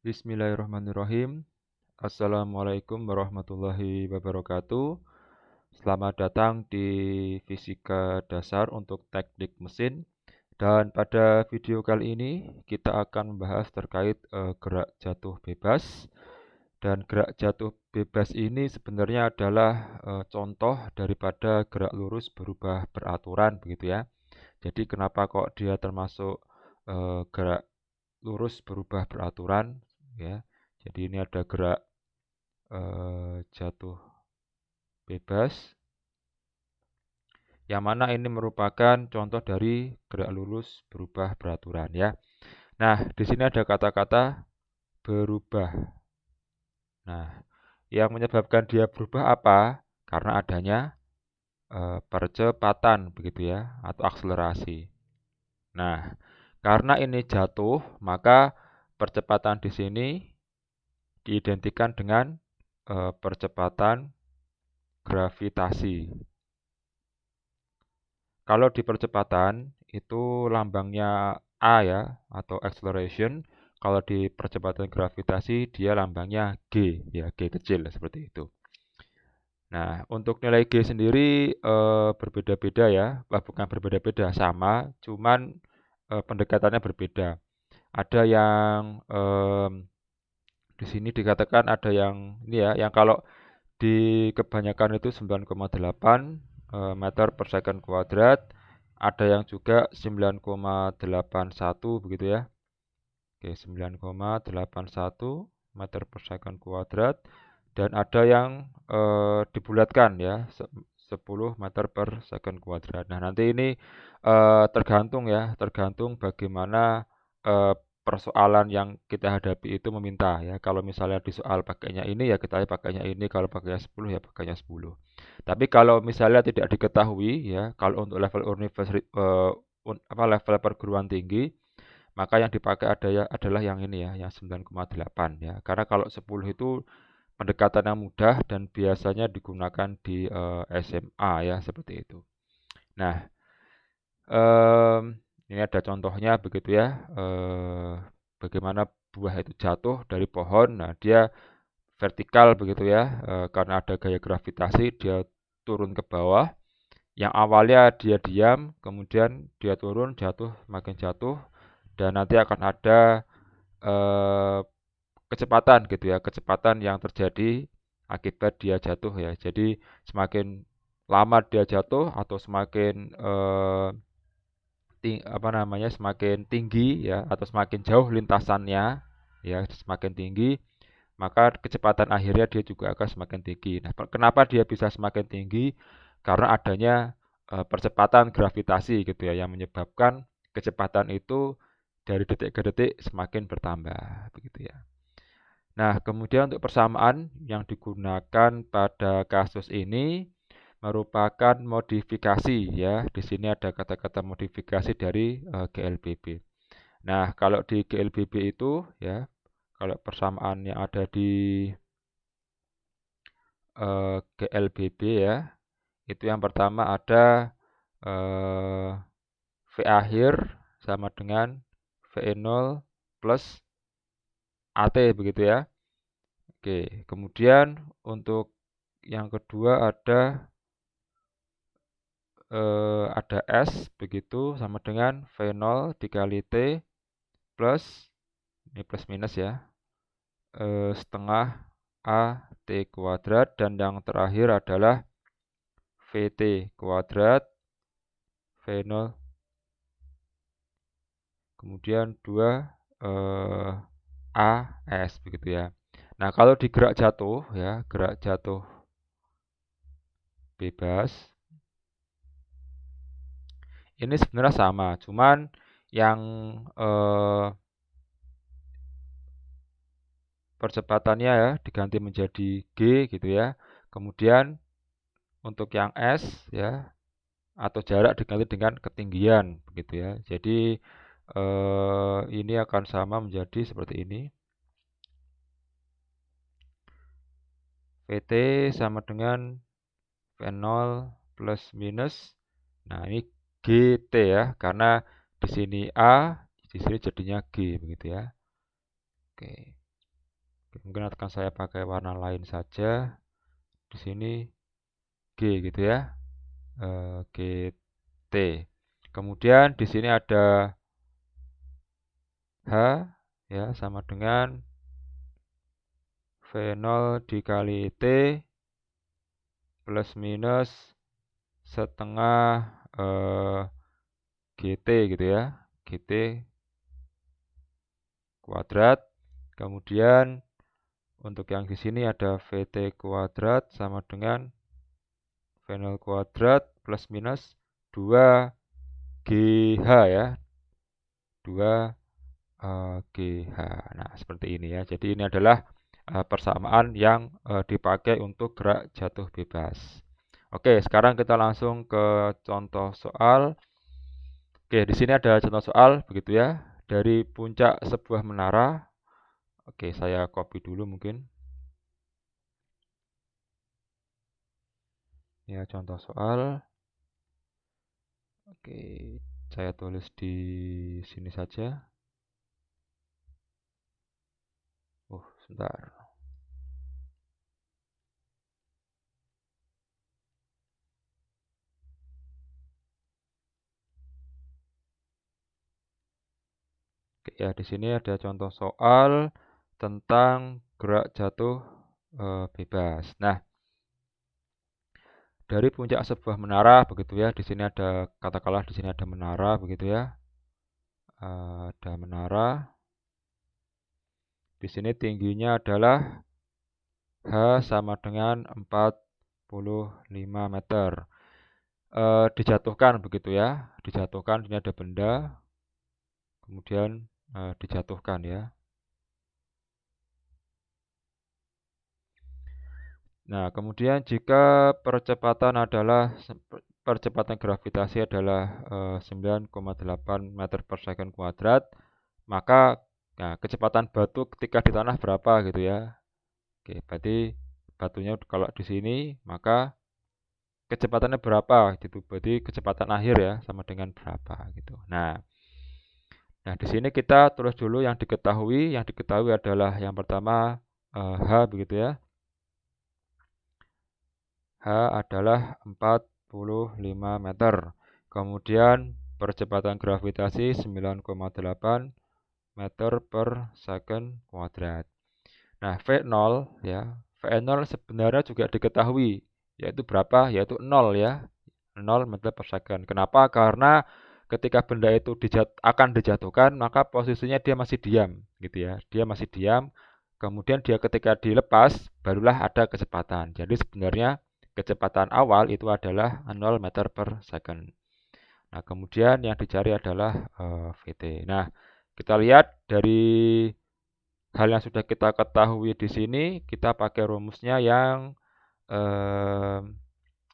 Bismillahirrahmanirrahim. Assalamualaikum warahmatullahi wabarakatuh. Selamat datang di Fisika Dasar untuk Teknik Mesin. Dan pada video kali ini kita akan membahas terkait gerak jatuh bebas. Dan gerak jatuh bebas ini sebenarnya adalah contoh daripada gerak lurus berubah beraturan begitu ya. Jadi kenapa kok dia termasuk gerak lurus berubah beraturan ya. Jadi ini ada gerak jatuh bebas yang mana ini merupakan contoh dari gerak lurus berubah beraturan ya. Nah, di sini ada kata-kata berubah. Nah, yang menyebabkan dia berubah apa? Karena adanya percepatan begitu ya atau akselerasi. Nah, karena ini jatuh, maka percepatan di sini diidentikan dengan percepatan gravitasi. Kalau di percepatan itu lambangnya A ya atau acceleration. Kalau di percepatan gravitasi dia lambangnya G ya, G kecil seperti itu. Nah, untuk nilai G sendiri berbeda-beda ya. Bukan berbeda-beda, sama, cuman pendekatannya berbeda. Ada yang di sini dikatakan ada yang ini ya, yang kalau di kebanyakan itu 9,8 meter per second kuadrat, ada yang juga 9,81 begitu ya. Oke, 9,81 meter per second kuadrat, dan ada yang dibulatkan ya, 10 meter per second kuadrat. Nah, nanti ini tergantung ya, tergantung bagaimana persoalan yang kita hadapi itu meminta ya. Kalau misalnya di soal pakainya ini ya kita pakainya ini, kalau pakainya 10 ya pakainya 10. Tapi kalau misalnya tidak diketahui ya, kalau untuk level universitas level perguruan tinggi, maka yang dipakai adalah yang ini ya, yang 9,8 ya. Karena kalau 10 itu pendekatan yang mudah dan biasanya digunakan di SMA ya, seperti itu. Nah, ini ada contohnya begitu ya. Bagaimana buah itu jatuh dari pohon. Nah, dia vertikal begitu ya. Karena ada gaya gravitasi, dia turun ke bawah. Yang awalnya dia diam, kemudian dia turun, jatuh, makin jatuh, dan nanti akan ada kecepatan gitu ya, kecepatan yang terjadi akibat dia jatuh ya. Jadi semakin lama dia jatuh atau semakin semakin tinggi ya atau semakin jauh lintasannya ya, semakin tinggi, maka kecepatan akhirnya dia juga akan semakin tinggi. Nah, kenapa dia bisa semakin tinggi? Karena adanya percepatan gravitasi gitu ya, yang menyebabkan kecepatan itu dari detik ke detik semakin bertambah begitu ya. Nah, kemudian untuk persamaan yang digunakan pada kasus ini merupakan modifikasi ya. Di sini ada kata-kata modifikasi dari GLBB. Nah, kalau di GLBB itu ya, kalau persamaan yang ada di GLBB ya, itu yang pertama ada V akhir sama dengan VE0 plus AT begitu ya. Oke, kemudian untuk yang kedua ada S begitu sama dengan V0 dikali T plus, ini plus minus ya, setengah A T kuadrat, dan yang terakhir adalah VT kuadrat V0 kemudian 2 AS begitu ya. Nah, kalau di gerak jatuh ya, gerak jatuh bebas ini sebenarnya sama, cuman yang percepatannya ya diganti menjadi G gitu ya. Kemudian untuk yang S ya atau jarak diganti dengan ketinggian begitu ya. Jadi ini akan sama menjadi seperti ini. VT sama dengan V0 plus minus. Nah, ini GT ya, karena di sini A, di sini jadinya G begitu ya. Oke. Mungkin akan saya pakai warna lain saja. Di sini G gitu ya. GT. Kemudian di sini ada H ya, sama dengan V0 dikali T plus minus setengah GT gitu ya. GT kuadrat. Kemudian untuk yang di sini ada VT kuadrat sama dengan V0 kuadrat plus minus 2GH ya. 2GH. Nah, seperti ini ya. Jadi ini adalah persamaan yang dipakai untuk gerak jatuh bebas. Oke, sekarang kita langsung ke contoh soal. Oke, di sini ada contoh soal begitu ya. Dari puncak sebuah menara. Oke, saya copy dulu mungkin. Ya, contoh soal. Oke, saya tulis di sini saja. Sebentar. Oke, ya, di sini ada contoh soal tentang gerak jatuh bebas. Nah, dari puncak sebuah menara begitu ya. Di sini ada, katakanlah di sini ada menara begitu ya. Ada menara. Di sini tingginya adalah H sama dengan 45 meter. Dijatuhkan begitu ya. Dijatuhkan, ini ada benda. Kemudian dijatuhkan ya. Nah, kemudian jika percepatan gravitasi adalah 9,8 meter per second kuadrat, maka kecepatan batu ketika di tanah berapa gitu ya. Oke, berarti batunya kalau di sini, maka kecepatannya berapa gitu. Berarti kecepatan akhir ya sama dengan berapa gitu. Nah, di sini kita tulis dulu yang diketahui. Yang diketahui adalah yang pertama H begitu ya. H adalah 45 meter. Kemudian percepatan gravitasi 9,8 meter per second kuadrat. Nah, V0 ya. V0 sebenarnya juga diketahui, yaitu berapa? Yaitu 0 ya. 0 meter per second. Kenapa? Karena ketika benda itu akan dijatuhkan, maka posisinya dia masih diam, gitu ya. Dia masih diam. Kemudian dia ketika dilepas, barulah ada kecepatan. Jadi sebenarnya kecepatan awal itu adalah 0 meter per second. Nah, kemudian yang dicari adalah VT. Nah, kita lihat dari hal yang sudah kita ketahui di sini, kita pakai rumusnya yang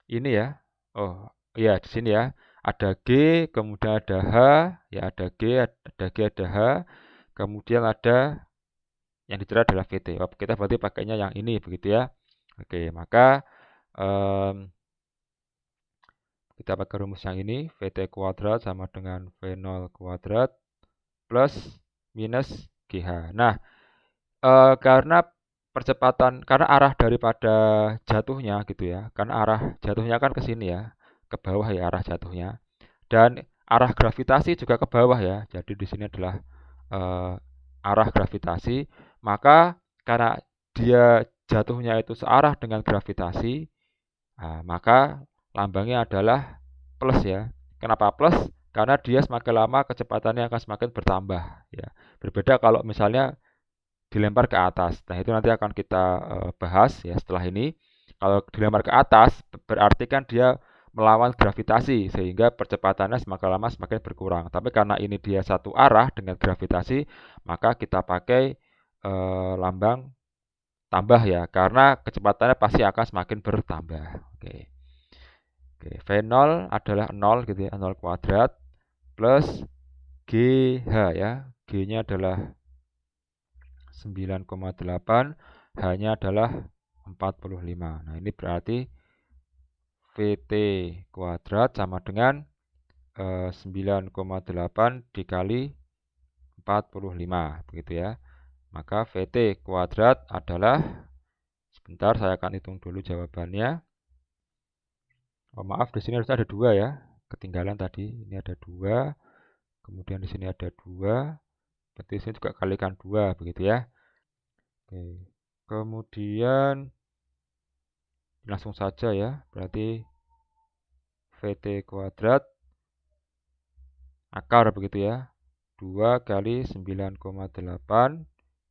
ini ya. Oh, iya di sini ya. Ada G, kemudian ada H, ya ada G, ada H, kemudian ada yang dicari adalah VT. Oh, kita berarti pakainya yang ini begitu ya. Oke, maka kita pakai rumus yang ini, VT kuadrat sama dengan V0 kuadrat plus minus GH. Nah, karena karena arah daripada jatuhnya gitu ya, karena arah jatuhnya kan ke sini ya, ke bawah ya arah jatuhnya, dan arah gravitasi juga ke bawah ya, jadi di sini adalah arah gravitasi, maka karena dia jatuhnya itu searah dengan gravitasi, maka lambangnya adalah plus ya. Kenapa plus? Karena dia semakin lama kecepatannya akan semakin bertambah ya. Berbeda kalau misalnya dilempar ke atas. Nah, itu nanti akan kita bahas ya setelah ini. Kalau dilempar ke atas, berarti kan dia melawan gravitasi, sehingga percepatannya semakin lama semakin berkurang. Tapi karena ini dia satu arah dengan gravitasi, maka kita pakai lambang tambah ya, karena kecepatannya pasti akan semakin bertambah. Oke. Oke, V0 adalah 0 gitu ya, 0 kuadrat plus GH ya. G-nya adalah 9,8, H-nya adalah 45. Nah, ini berarti VT kuadrat sama dengan 9,8 dikali 45, begitu ya. Maka VT kuadrat adalah, sebentar saya akan hitung dulu jawabannya. Oh, maaf, di sini harus ada 2 ya. Ketinggalan tadi. Ini ada 2. Kemudian di sini ada 2. Berarti di sini juga kalikan 2 begitu ya. Oke. Kemudian langsung saja ya. Berarti VT kuadrat akar begitu ya. 2 kali 9,8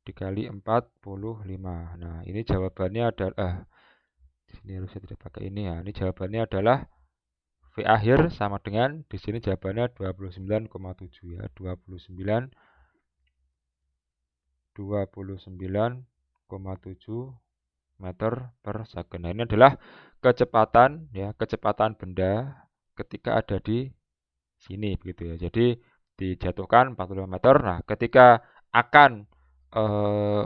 dikali 45. Nah, ini jawabannya adalah di sini harusnya tidak pakai ini ya. Ini jawabannya adalah V akhir sama dengan di sini jawabannya 29,7 ya. 29,7 meter per second. Nah, ini adalah kecepatan ya, kecepatan benda ketika ada di sini begitu ya. Jadi dijatuhkan 45 meter. Nah, ketika akan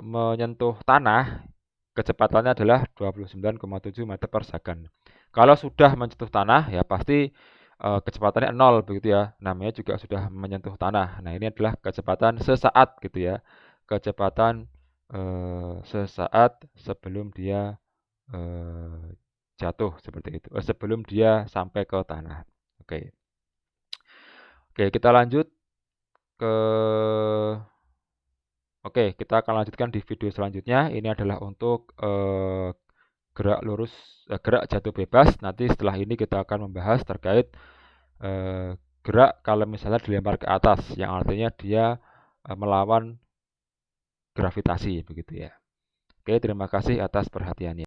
menyentuh tanah, kecepatannya adalah 29,7 meter per second. Kalau sudah menyentuh tanah ya pasti kecepatannya 0 begitu ya. Namanya juga sudah menyentuh tanah. Nah, ini adalah kecepatan sesaat gitu ya. Kecepatan sesaat sebelum dia jatuh seperti itu. Sebelum dia sampai ke tanah. Oke. Oke, kita lanjut ke Oke, kita akan lanjutkan di video selanjutnya. Ini adalah untuk gerak lurus, gerak jatuh bebas. Nanti setelah ini kita akan membahas terkait gerak kalau misalnya dilempar ke atas, yang artinya dia melawan gravitasi begitu ya. Oke, terima kasih atas perhatiannya.